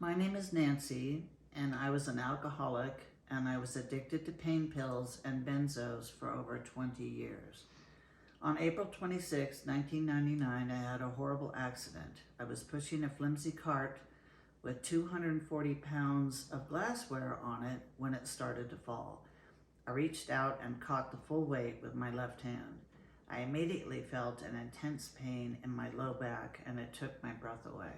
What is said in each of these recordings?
My name is Nancy, and I was an alcoholic, and I was addicted to pain pills and benzos for over 20 years. On April 26, 1999, I had a horrible accident. I was pushing a flimsy cart with 240 pounds of glassware on it when it started to fall. I reached out and caught the full weight with my left hand. I immediately felt an intense pain in my low back, and it took my breath away.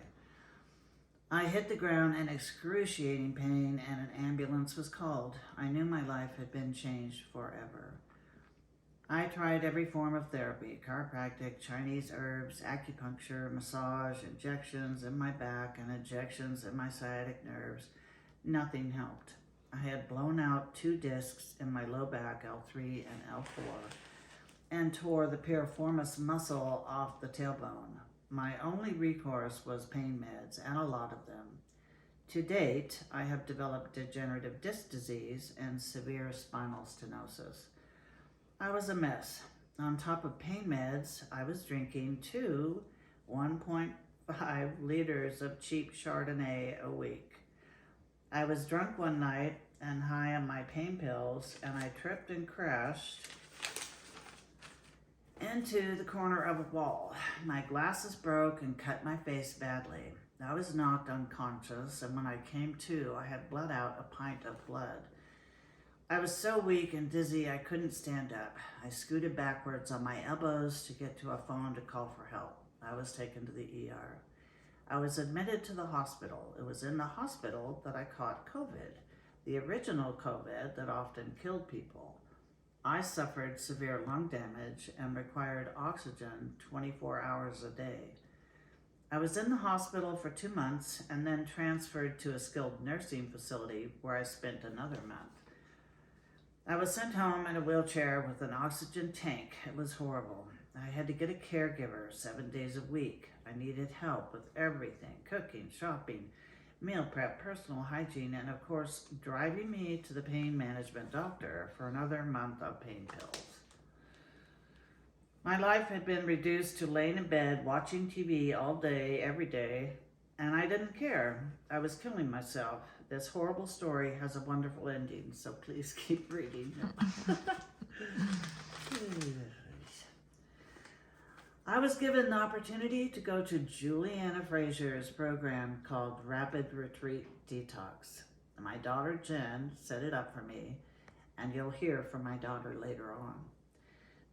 I hit the ground in excruciating pain, and an ambulance was called. I knew my life had been changed forever. I tried every form of therapy: chiropractic, Chinese herbs, acupuncture, massage, injections in my back, and injections in my sciatic nerves. Nothing helped. I had blown out 2 discs in my low back, L3 and L4, and tore the piriformis muscle off the tailbone. My only recourse was pain meds, and a lot of them. To date, I have developed degenerative disc disease and severe spinal stenosis. I was a mess. On top of pain meds, I was drinking 1.5 liters of cheap Chardonnay a week. I was drunk one night and high on my pain pills, and I tripped and crashed into the corner of a wall. My glasses broke and cut my face badly. I was knocked unconscious, and when I came to, I had bled out a pint of blood. I was so weak and dizzy I couldn't stand up. I scooted backwards on my elbows to get to a phone to call for help. I was taken to the ER. I was admitted to the hospital. It was in the hospital that I caught COVID, the original COVID that often killed people. I suffered severe lung damage and required oxygen 24 hours a day. I was in the hospital for 2 months and then transferred to a skilled nursing facility where I spent another month. I was sent home in a wheelchair with an oxygen tank. It was horrible. I had to get a caregiver 7 days a week. I needed help with everything: cooking, shopping, meal prep, personal hygiene, and of course, driving me to the pain management doctor for another month of pain pills. My life had been reduced to laying in bed, watching TV all day, every day, and I didn't care. I was killing myself. This horrible story has a wonderful ending, so please keep reading. I was given the opportunity to go to Julianna Frazier's program called Rapid Retreat Detox. My daughter Jen set it up for me, and you'll hear from my daughter later on.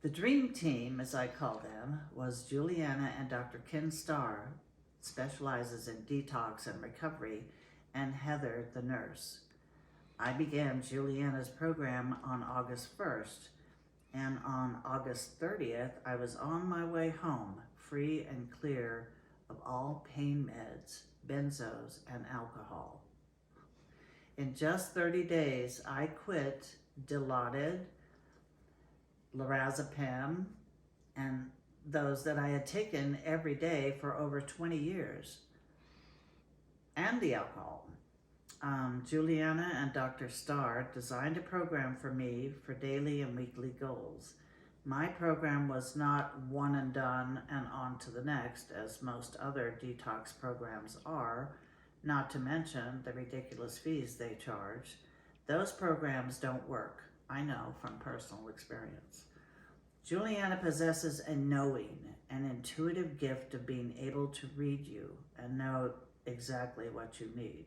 The dream team, as I call them, was Julianna and Dr. Ken Starr, specializes in detox and recovery, and Heather, the nurse. I began Julianna's program on August 1st, and on August 30th, I was on my way home, free and clear of all pain meds, benzos, and alcohol. In just 30 days, I quit Dilaudid, lorazepam, and those that I had taken every day for over 20 years, and the alcohol. Julianna and Dr. Starr designed a program for me for daily and weekly goals. My program was not one and done and on to the next, as most other detox programs are, not to mention the ridiculous fees they charge. Those programs don't work, I know from personal experience. Julianna possesses a knowing, an intuitive gift of being able to read you and know exactly what you need.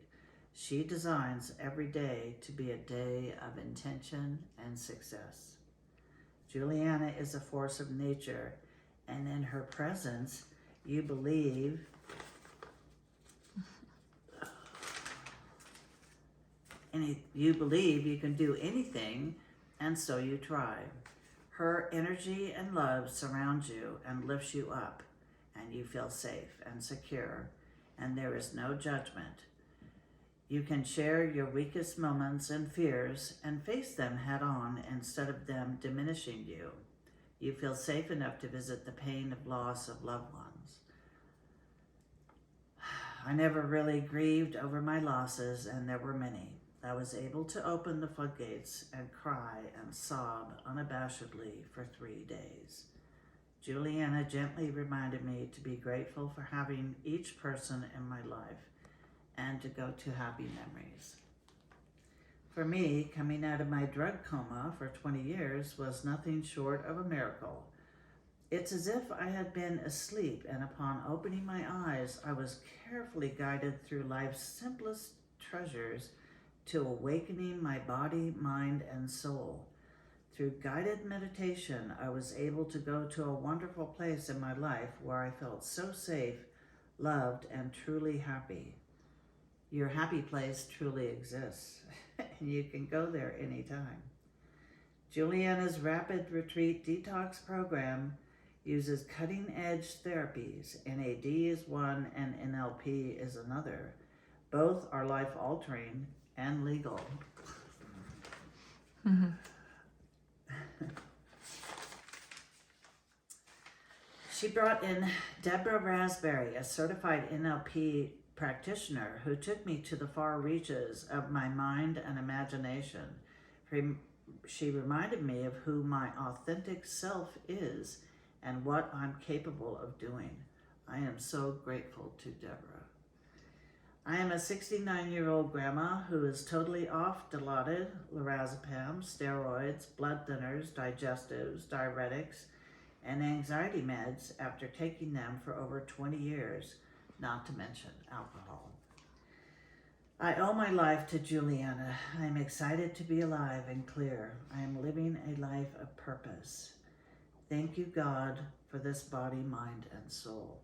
She designs every day to be a day of intention and success. Julianna is a force of nature, and in her presence, you believe you can do anything, and so you try. Her energy and love surround you and lifts you up, and you feel safe and secure, and there is no judgment. You can share your weakest moments and fears and face them head on instead of them diminishing you. You feel safe enough to visit the pain of loss of loved ones. I never really grieved over my losses, and there were many. I was able to open the floodgates and cry and sob unabashedly for 3 days. Julianna gently reminded me to be grateful for having each person in my life and to go to happy memories. For me, coming out of my drug coma for 20 years was nothing short of a miracle. It's as if I had been asleep, and upon opening my eyes, I was carefully guided through life's simplest treasures to awakening my body, mind, and soul. Through guided meditation, I was able to go to a wonderful place in my life where I felt so safe, loved, and truly happy. Your happy place truly exists, and you can go there anytime. Julianna's Rapid Retreat Detox Program uses cutting-edge therapies. NAD is one and NLP is another. Both are life-altering and legal. Mm-hmm. She brought in Deborah Raspberry, a certified NLP practitioner who took me to the far reaches of my mind and imagination. She reminded me of who my authentic self is and what I'm capable of doing. I am so grateful to Deborah. I am a 69-year-old grandma who is totally off Dilaudid, lorazepam, steroids, blood thinners, digestives, diuretics, and anxiety meds after taking them for over 20 years, not to mention alcohol. I owe my life to Julianna. I am excited to be alive and clear. I am living a life of purpose. Thank you, God, for this body, mind, and soul.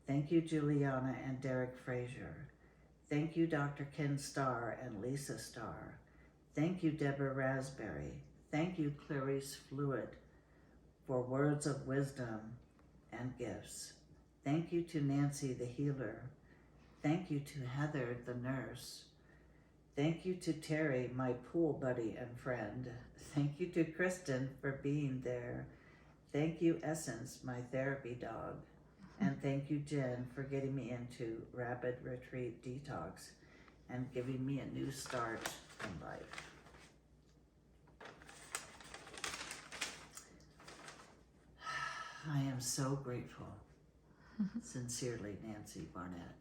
Thank you, Julianna and Derek Frazier. Thank you, Dr. Ken Starr and Lisa Starr. Thank you, Deborah Raspberry. Thank you, Clarice Fluid, for words of wisdom and gifts. Thank you to Nancy the healer. Thank you to Heather the nurse. Thank you to Terry, my pool buddy and friend. Thank you to Kristen for being there. Thank you, Essence, my therapy dog. And thank you, Jen, for getting me into Rapid Retreat Detox and giving me a new start in life. I am so grateful. Sincerely, Nancy Barnett.